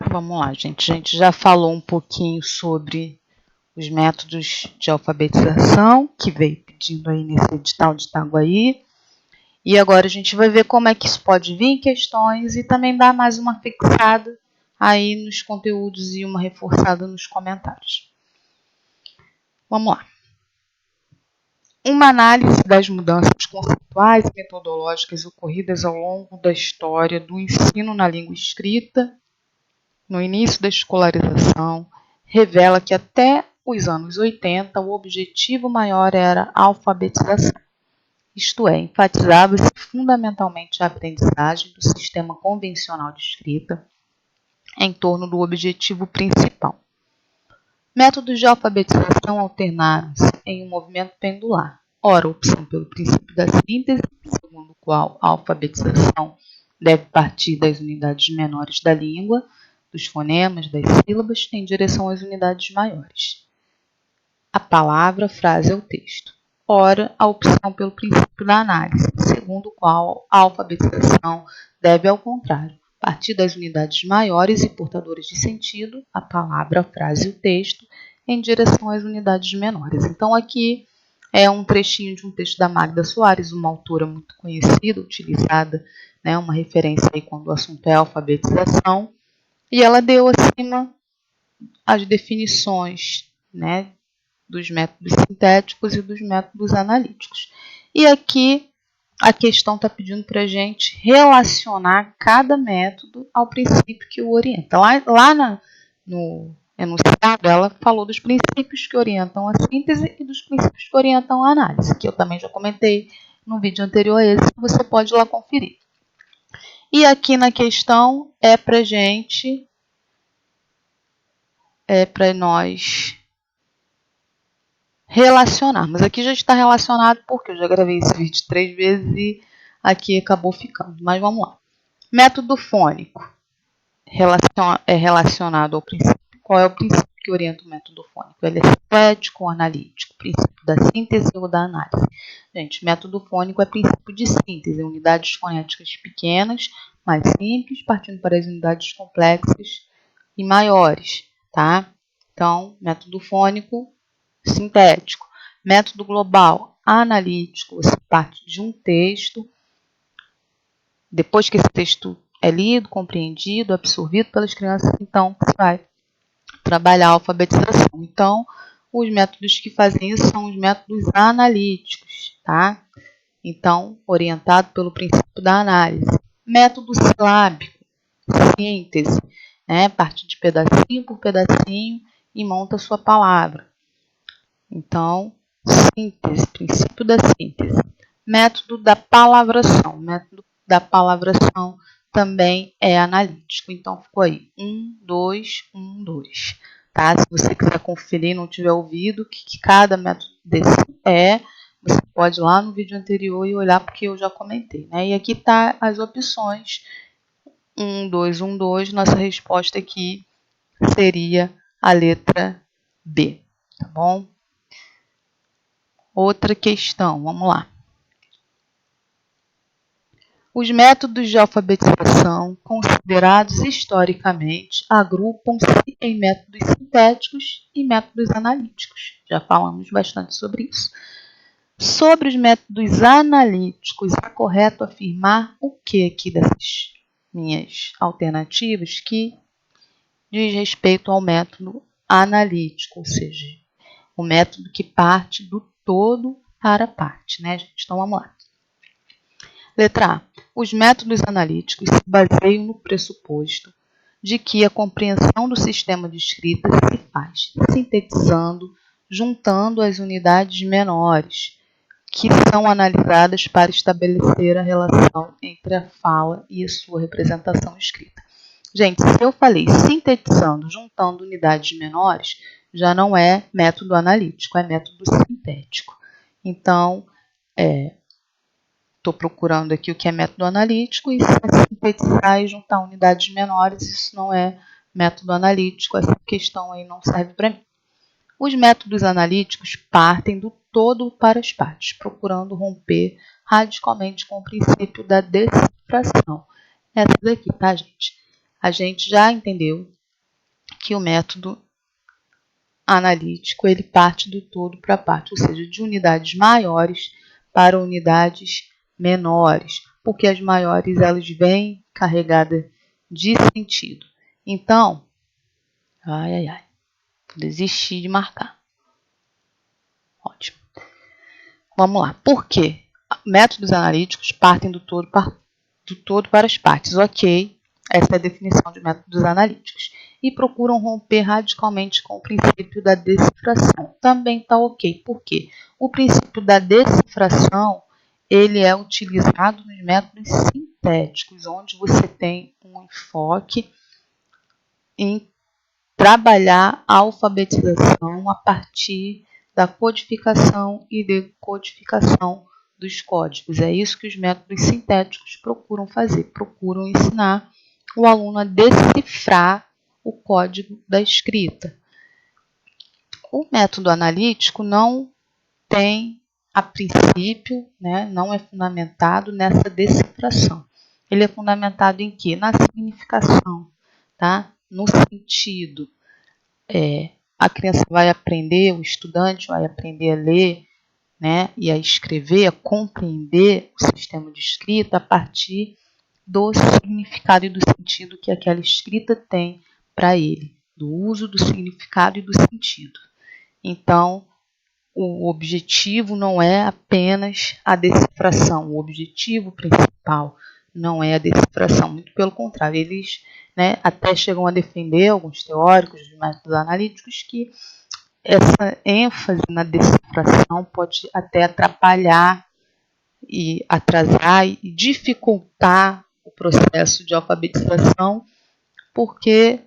Vamos lá, gente. A gente já falou um pouquinho sobre os métodos de alfabetização, que veio pedindo aí nesse edital de Itaguaí. E agora a gente vai ver como é que isso pode vir em questões e também dar mais uma fixada aí nos conteúdos e uma reforçada nos comentários. Vamos lá. Uma análise das mudanças conceituais e metodológicas ocorridas ao longo da história do ensino na língua escrita, no início da escolarização, revela que até os anos 80 o objetivo maior era a alfabetização, isto é, enfatizava-se fundamentalmente a aprendizagem do sistema convencional de escrita em torno do objetivo principal. Métodos de alfabetização alternaram-se em um movimento pendular, ora opção pelo princípio da síntese, segundo o qual a alfabetização deve partir das unidades menores da língua, dos fonemas, das sílabas, em direção às unidades maiores. A palavra, a frase ou texto. Ora, a opção pelo princípio da análise, segundo o qual a alfabetização deve, ao contrário, partir das unidades maiores e portadoras de sentido, a palavra, a frase e o texto, em direção às unidades menores. Então, aqui é um trechinho de um texto da Magda Soares, uma autora muito conhecida, utilizada, né, uma referência aí quando o assunto é alfabetização, e ela deu acima as definições, né, dos métodos sintéticos e dos métodos analíticos. E aqui a questão está pedindo para a gente relacionar cada método ao princípio que o orienta. Lá no enunciado, ela falou dos princípios que orientam a síntese e dos princípios que orientam a análise, que eu também já comentei no vídeo anterior a esse, você pode ir lá conferir. E aqui na questão é para nós relacionar. Mas aqui já está relacionado porque eu já gravei esse vídeo 3 vezes e aqui acabou ficando. Mas vamos lá. Método fônico é relacionado ao princípio. Qual é o princípio que orienta o método fônico? Ele é sintético ou analítico? Princípio da síntese ou da análise? Gente, método fônico é princípio de síntese, unidades fonéticas pequenas, mais simples, partindo para as unidades complexas e maiores, tá? Então, método fônico, sintético. Método global, analítico, você parte de um texto, depois que esse texto é lido, compreendido, absorvido pelas crianças, então você vai trabalhar a alfabetização. Então, os métodos que fazem isso são os métodos analíticos, tá? Então, orientado pelo princípio da análise. Método silábico, síntese, né? Parte de pedacinho por pedacinho e monta a sua palavra. Então, síntese, princípio da síntese. Método da palavração. Método da palavração também é analítico. Então, ficou aí 1, 2, 1, 2. Tá? Se você quiser conferir e não tiver ouvido o que cada método desse é, você pode ir lá no vídeo anterior e olhar, porque eu já comentei. Né? E aqui tá as opções. 1, 2, 1, 2. Nossa resposta aqui seria a letra B. Tá bom? Outra questão, vamos lá. Os métodos de alfabetização, considerados historicamente, agrupam-se em métodos sintéticos e métodos analíticos. Já falamos bastante sobre isso. Sobre os métodos analíticos, é correto afirmar o que aqui dessas minhas alternativas que diz respeito ao método analítico, ou seja, o método que parte do todo para a parte, né, gente? Então, vamos lá. Letra A. Os métodos analíticos se baseiam no pressuposto de que a compreensão do sistema de escrita se faz sintetizando, juntando as unidades menores, que são analisadas para estabelecer a relação entre a fala e a sua representação escrita. Gente, se eu falei sintetizando, juntando unidades menores, já não é método analítico, é método sintético. Então, estou procurando aqui o que é método analítico e se sintetizar e juntar unidades menores, isso não é método analítico, essa questão aí não serve para mim. Os métodos analíticos partem do todo para as partes, procurando romper radicalmente com o princípio da decifração. Essa daqui, tá, gente? A gente já entendeu que o método analítico ele parte do todo para a parte, ou seja, de unidades maiores para unidades menores, porque as maiores elas vêm carregadas de sentido. Então, vou desistir de marcar. Ótimo. Vamos lá. Por quê? Métodos analíticos partem do todo para as partes. Ok, essa é a definição de métodos analíticos. E procuram romper radicalmente com o princípio da decifração. Também está ok. Por quê? O princípio da decifração ele é utilizado nos métodos sintéticos, onde você tem um enfoque em trabalhar a alfabetização a partir da codificação e decodificação dos códigos. É isso que os métodos sintéticos procuram fazer, procuram ensinar o aluno a decifrar o código da escrita. O método analítico não tem, a princípio, não é fundamentado nessa decifração. Ele é fundamentado em quê? Na significação, tá? No sentido. A criança vai aprender, o estudante vai aprender a ler, e a escrever, a compreender o sistema de escrita a partir do significado e do sentido que aquela escrita tem para ele, do uso do significado e do sentido. Então, o objetivo não é apenas a decifração, o objetivo principal não é a decifração, muito pelo contrário, eles até chegam a defender, alguns teóricos dos métodos analíticos, que essa ênfase na decifração pode até atrapalhar e atrasar e dificultar o processo de alfabetização, porque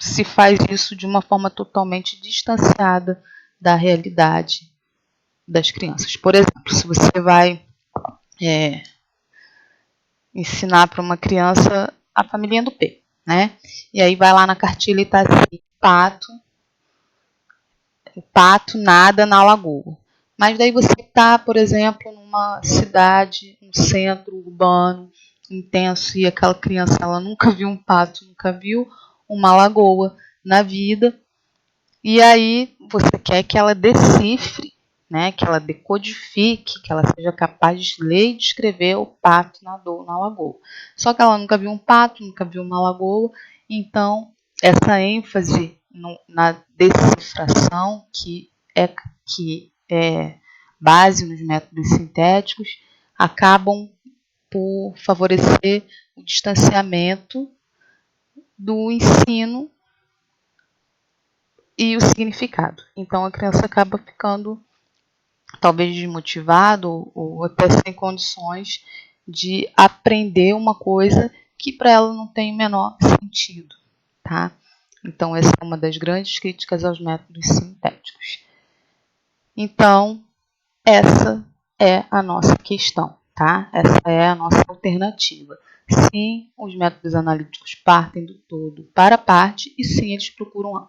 se faz isso de uma forma totalmente distanciada da realidade das crianças. Por exemplo, se você vai ensinar para uma criança a família do P, e aí vai lá na cartilha e está assim, o pato nada na lagoa. Mas daí você está, por exemplo, numa cidade, um centro urbano intenso, e aquela criança ela nunca viu um pato, nunca viu uma lagoa na vida, e aí você quer que ela decifre, que ela decodifique, que ela seja capaz de ler e de escrever o pato nadou na lagoa. Só que ela nunca viu um pato, nunca viu uma lagoa, então essa ênfase na decifração, que é base nos métodos sintéticos, acabam por favorecer o distanciamento do ensino e o significado. Então a criança acaba ficando talvez desmotivado ou até sem condições de aprender uma coisa que para ela não tem o menor sentido, tá? Então essa é uma das grandes críticas aos métodos sintéticos. Então essa é a nossa questão, tá? Essa é a nossa alternativa. Sim, os métodos analíticos partem do todo para a parte e sim, eles procuram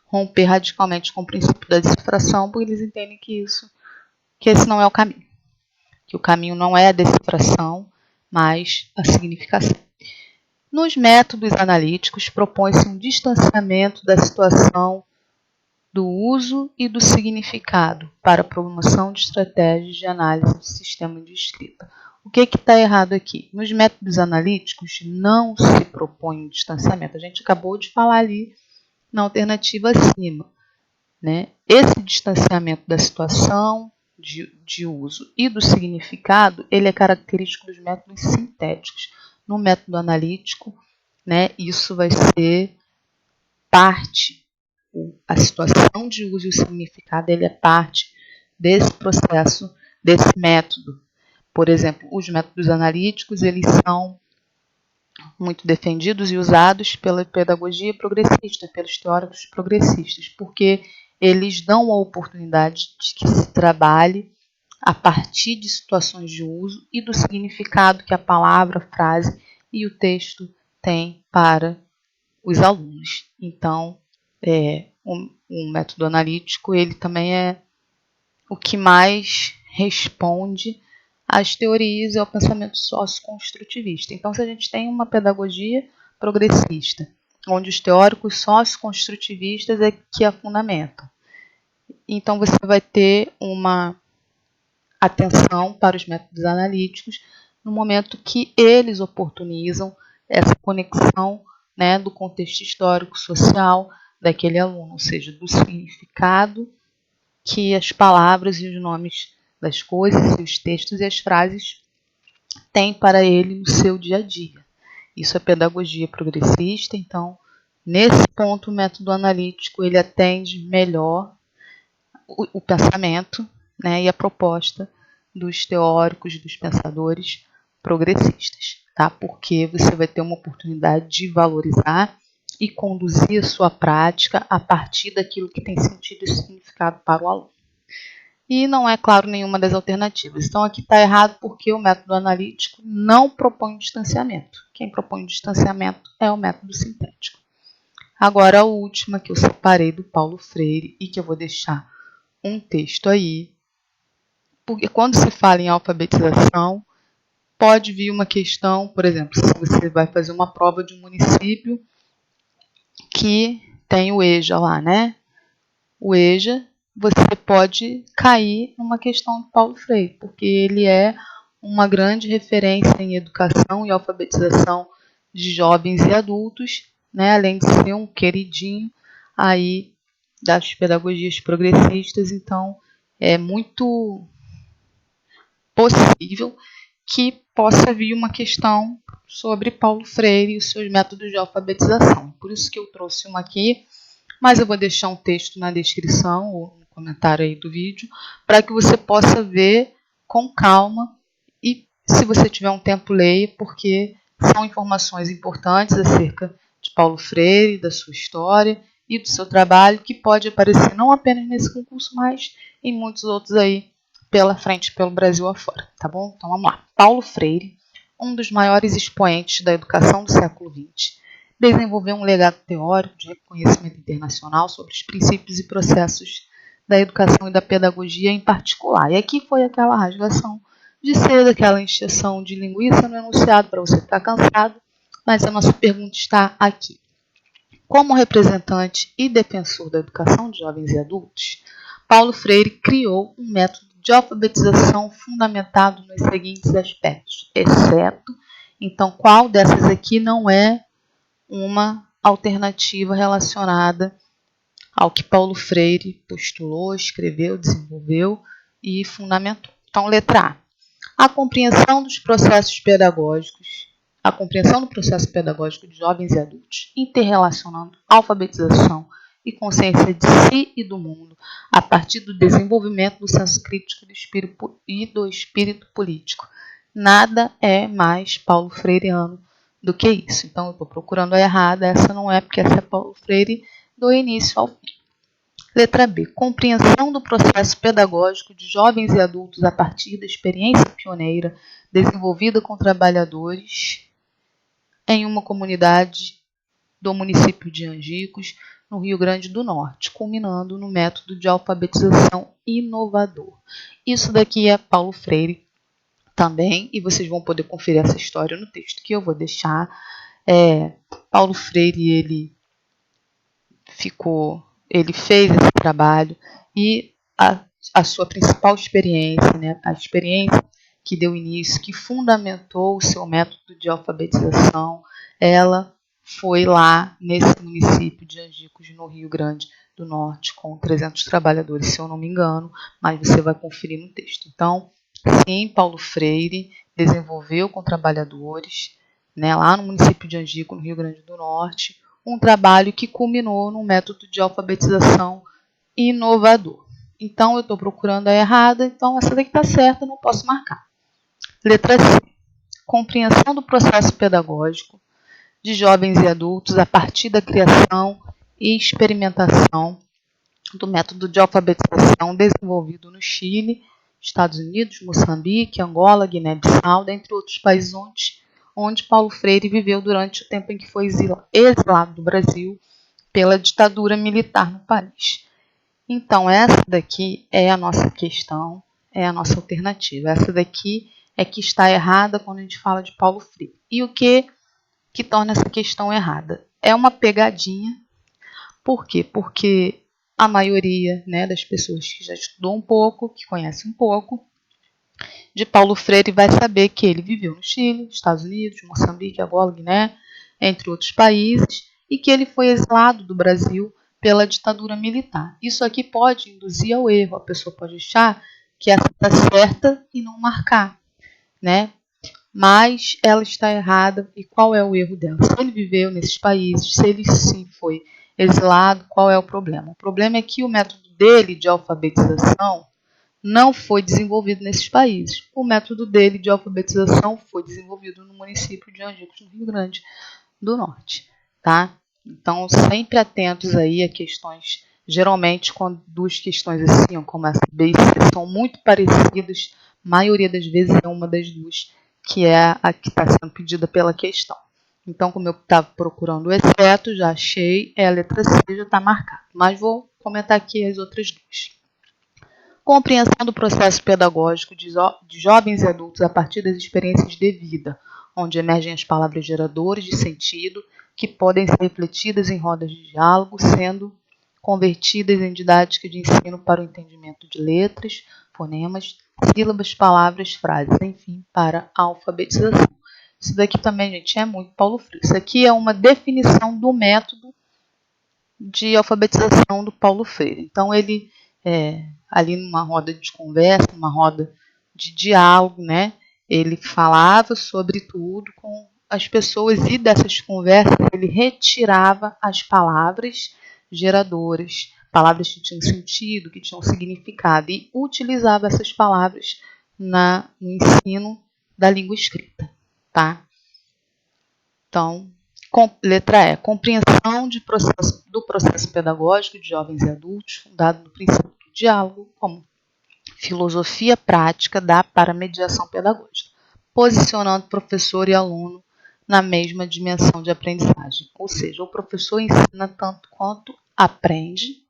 romper radicalmente com o princípio da decifração, porque eles entendem que esse não é o caminho. Que o caminho não é a decifração, mas a significação. Nos métodos analíticos, propõe-se um distanciamento da situação do uso e do significado para a promoção de estratégias de análise de sistema de escrita. O que está errado aqui? Nos métodos analíticos não se propõe um distanciamento. A gente acabou de falar ali na alternativa acima. Esse distanciamento da situação de uso e do significado, ele é característico dos métodos sintéticos. No método analítico, isso vai ser parte, a situação de uso e o significado, ele é parte desse processo, desse método. Por exemplo, os métodos analíticos, eles são muito defendidos e usados pela pedagogia progressista, pelos teóricos progressistas, porque eles dão a oportunidade de que se trabalhe a partir de situações de uso e do significado que a palavra, a frase e o texto têm para os alunos. Então, o método analítico ele também é o que mais responde às teorias e ao pensamento socioconstrutivista. Então, se a gente tem uma pedagogia progressista onde os teóricos socioconstrutivistas é que a fundamentam. Então, você vai ter uma atenção para os métodos analíticos no momento que eles oportunizam essa conexão, né, do contexto histórico, social daquele aluno, ou seja, do significado que as palavras e os nomes das coisas, e os textos e as frases têm para ele no seu dia a dia. Isso é pedagogia progressista, então, nesse ponto, o método analítico ele atende melhor o pensamento, né, e a proposta dos teóricos, dos pensadores progressistas, tá? Porque você vai ter uma oportunidade de valorizar e conduzir a sua prática a partir daquilo que tem sentido e significado para o aluno. E não é, claro, nenhuma das alternativas. Então, aqui está errado porque o método analítico não propõe o distanciamento. Quem propõe o distanciamento é o método sintético. Agora, a última que eu separei do Paulo Freire e que eu vou deixar um texto aí, porque quando se fala em alfabetização, pode vir uma questão, por exemplo, se você vai fazer uma prova de um município que tem o EJA lá, né? O EJA, você pode cair numa questão do Paulo Freire, porque ele é uma grande referência em educação e alfabetização de jovens e adultos, né? Além de ser um queridinho aí das pedagogias progressistas, então é muito possível que possa vir uma questão sobre Paulo Freire e os seus métodos de alfabetização. Por isso que eu trouxe uma aqui, mas eu vou deixar um texto na descrição ou no comentário aí do vídeo, para que você possa ver com calma e, se você tiver um tempo, leia, porque são informações importantes acerca de Paulo Freire, da sua história e do seu trabalho, que pode aparecer não apenas nesse concurso, mas em muitos outros aí pela frente, pelo Brasil afora, tá bom? Então vamos lá. Paulo Freire, um dos maiores expoentes da educação do século XX, desenvolveu um legado teórico de reconhecimento internacional sobre os princípios e processos da educação e da pedagogia em particular. E aqui foi aquela rasgação de seda, aquela encheção de linguiça no enunciado para você ficar cansado, mas a nossa pergunta está aqui. Como representante e defensor da educação de jovens e adultos, Paulo Freire criou um método de alfabetização fundamentado nos seguintes aspectos, exceto, então, qual dessas aqui não é uma alternativa relacionada ao que Paulo Freire postulou, escreveu, desenvolveu e fundamentou. Então, letra A. A compreensão dos processos pedagógicos, a compreensão do processo pedagógico de jovens e adultos, interrelacionando alfabetização e consciência de si e do mundo, a partir do desenvolvimento do senso crítico e do espírito político. Nada é mais Paulo Freireano do que isso. Então, eu estou procurando a errada, essa não é, porque essa é Paulo Freire do início ao fim. Letra B. Compreensão do processo pedagógico de jovens e adultos a partir da experiência pioneira desenvolvida com trabalhadores em uma comunidade do município de Angicos, no Rio Grande do Norte, culminando no método de alfabetização inovador. Isso daqui é Paulo Freire também, e vocês vão poder conferir essa história no texto que eu vou deixar. Paulo Freire, ele fez esse trabalho e a sua principal experiência, né, a experiência que deu início, que fundamentou o seu método de alfabetização, ela foi lá nesse município de Angicos, no Rio Grande do Norte, com 300 trabalhadores, se eu não me engano, mas você vai conferir no texto. Então, sim, Paulo Freire desenvolveu com trabalhadores, né, lá no município de Angicos, no Rio Grande do Norte, um trabalho que culminou num método de alfabetização inovador. Então, eu estou procurando a errada, então essa daqui está certa, não posso marcar. Letra C. Compreensão do processo pedagógico de jovens e adultos a partir da criação e experimentação do método de alfabetização desenvolvido no Chile, Estados Unidos, Moçambique, Angola, Guiné-Bissau, dentre outros países onde Paulo Freire viveu durante o tempo em que foi exilado do Brasil pela ditadura militar no país. Então, essa daqui é a nossa questão, é a nossa alternativa. Essa daqui é que está errada quando a gente fala de Paulo Freire. E o que torna essa questão errada? é uma pegadinha. Por quê? Porque a maioria, né, das pessoas que já estudou um pouco, que conhece um pouco de Paulo Freire, vai saber que ele viveu no Chile, Estados Unidos, Moçambique, Angola, Guiné, entre outros países, e que ele foi exilado do Brasil pela ditadura militar. Isso aqui pode induzir ao erro, a pessoa pode achar que essa está certa e não marcar, né? Mas ela está errada. E qual é o erro dela? Se ele viveu nesses países, se ele sim foi exilado, qual é o problema? O problema é que o método dele de alfabetização não foi desenvolvido nesses países. O método dele de alfabetização foi desenvolvido no município de Angicos, no Rio Grande do Norte, tá? Então, sempre atentos aí a questões. Geralmente, quando duas questões assim, como essa B e C, são muito parecidas, a maioria das vezes é uma das duas que é a que está sendo pedida pela questão. Então, como eu estava procurando o exceto, já achei, a letra C já está marcada. Mas vou comentar aqui as outras duas. Compreensão do processo pedagógico de jovens e adultos a partir das experiências de vida, onde emergem as palavras geradoras de sentido que podem ser refletidas em rodas de diálogo, sendo convertidas em didática de ensino para o entendimento de letras, fonemas, sílabas, palavras, frases, enfim, para a alfabetização. Isso daqui também, gente, é muito Paulo Freire. Isso aqui é uma definição do método de alfabetização do Paulo Freire. Então, ele, ali numa roda de conversa, numa roda de diálogo, né, ele falava sobre tudo com as pessoas e dessas conversas ele retirava as palavras geradoras, palavras que tinham sentido, que tinham significado, e utilizava essas palavras no ensino da língua escrita, tá? Então, letra E, compreensão do processo pedagógico de jovens e adultos, fundado no princípio do diálogo, como filosofia prática para a mediação pedagógica, posicionando professor e aluno na mesma dimensão de aprendizagem. Ou seja, o professor ensina tanto quanto aprende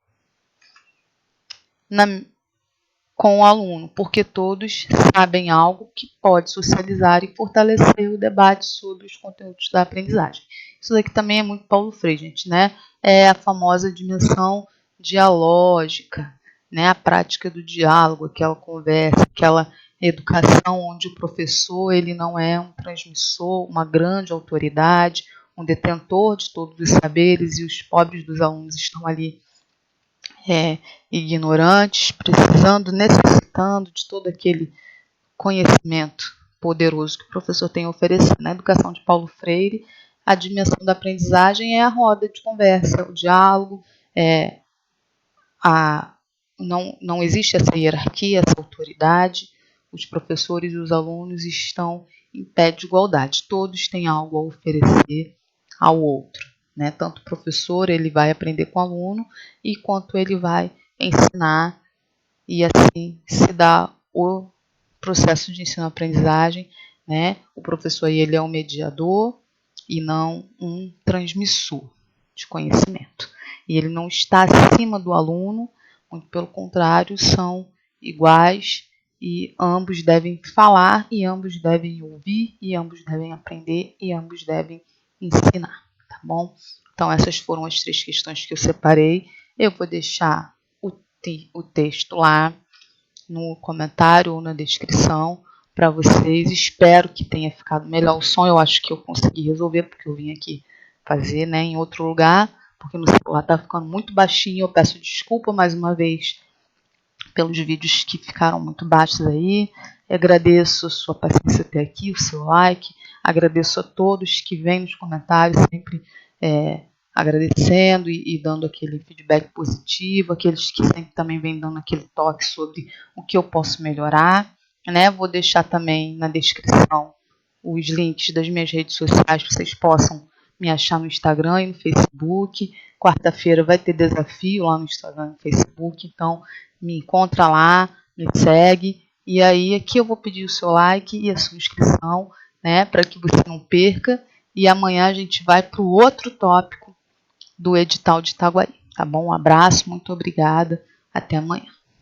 com o aluno, porque todos sabem algo que pode socializar e fortalecer o debate sobre os conteúdos da aprendizagem. Isso daqui também é muito Paulo Freire, gente, né? É a famosa dimensão dialógica, né? A prática do diálogo, aquela conversa, aquela educação onde o professor ele não é um transmissor, uma grande autoridade, um detentor de todos os saberes, e os pobres dos alunos estão ali ignorantes, precisando, necessitando de todo aquele conhecimento poderoso que o professor tem a oferecer. Na educação de Paulo Freire, a dimensão da aprendizagem é a roda de conversa, o diálogo, não existe essa hierarquia, essa autoridade, os professores e os alunos estão em pé de igualdade, todos têm algo a oferecer ao outro, né? Tanto o professor ele vai aprender com o aluno, e quanto ele vai ensinar, e assim se dá o processo de ensino-aprendizagem, né? O professor ele é um mediador e não um transmissor de conhecimento. E ele não está acima do aluno, muito pelo contrário, são iguais, e ambos devem falar, e ambos devem ouvir, e ambos devem aprender, e ambos devem ensinar, tá bom? Então, essas foram as 3 questões que eu separei. Eu vou deixar o texto lá no comentário ou na descrição para vocês. Espero que tenha ficado melhor o som. Eu acho que eu consegui resolver, porque eu vim aqui fazer, né, em outro lugar, porque no celular está ficando muito baixinho. Eu peço desculpa mais uma vez pelos vídeos que ficaram muito baixos aí. Eu agradeço a sua paciência até aqui, o seu like. Agradeço a todos que vêm nos comentários sempre agradecendo e dando aquele feedback positivo, aqueles que sempre também vêm dando aquele toque sobre o que eu posso melhorar, né? Vou deixar também na descrição os links das minhas redes sociais, para vocês possam me achar no Instagram e no Facebook. Quarta-feira vai ter desafio lá no Instagram e no Facebook, então me encontra lá, me segue, e aí aqui eu vou pedir o seu like e a sua inscrição, né, para que você não perca, e amanhã a gente vai para o outro tópico do edital de Itaguaí, tá bom? Um abraço, muito obrigada, até amanhã.